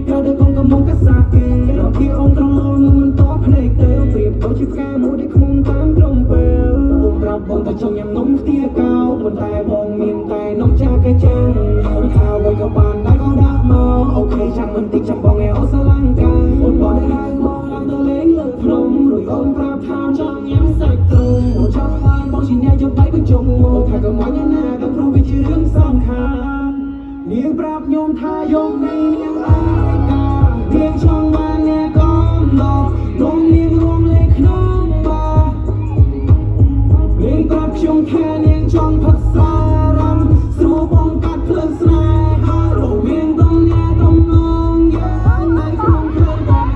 ក្រៅដល់កងកំងកាសាគេរកពីអូនត្រង់លងមិនតបភ្នែកទេប្រៀបដូចជាផ្កាមួយដែលខ្មុំតាមត្រង់ពេលអូនប្រាប់បងតែចង់ញ៉ាំនំខ្ទិះកោប៉ុន្តែបងមានតែនំចាក់កាចាំងអូនថាអ្វីក៏បានតែក៏ដាក់មកអូខេចាំមិនតិចចាំបងឯអូស្រឡាញ់កាយអូនបងได้ហៅមកឡើងទៅលេងលើភ្នំរួចអូនប្រាប់ថាចង់ញ៉ាំសាច់ទ្រូងអូនចង់បានបងជាអ្នកយកដៃបញ្ចុងអូនថាក៏មកយ៉ាងណាក៏ព្រោះវាជារឿងសំខាន់នាងប្រាប់ខ្ញុំថាយកនេះនាងអាយកានាងចង់បានអ្នកក៏មកនំនាងរងលេងក្នុងបានាងប្រាប់ខ្ញុំថានាងចង់ផឹកសារំស្រួលបងកាត់ភ្លើងស្នេហារវាងតំណាតំណងយ៉ាងនៅក្នុងផ្លូវបង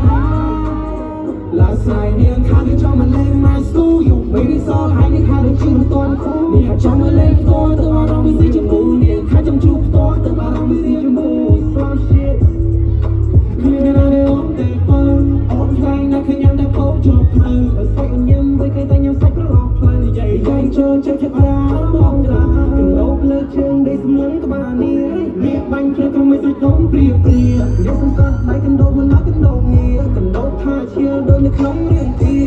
ឡាស្នៃនាងថានាងចង់មកលេង my school យូរពេលនេះសល់ហើយនាងថាដូចជាមិនទាន់គូនាងថាចង់មកលេងផ្ទាល់ទៅអារម្មណ៍វាស៊ីជាមួយនាងថាចាំជួបផ្ទាល់ទៅអារម្មណ៍វាស៊ីជាមួយ some shit គ្នាណាស់អូនតែបើអូនខ្លាំងណាស់ឃើញញ៉ាំតែពោជាប់ភ្លើងបើស្អីអូនញ៉ាំវិញគេតែញ៉ាំសាច់ប្រឡោកភ្លើងនិយាយយ៉ាងចូលចិត្តចិត្តអាបងក្រាកណ្ដោបលើជើងដេកសម្លឹងក្បាលនេះវាបាញ់ភ្លើងក៏មិនស្រួយដុំព្រាព្រាយកសង្កត់ដៃកណ្ដោបមិនមកកណ្ដោបងារកណ្ដោបថាឈៀលដូចនៅក្នុងរឿងភា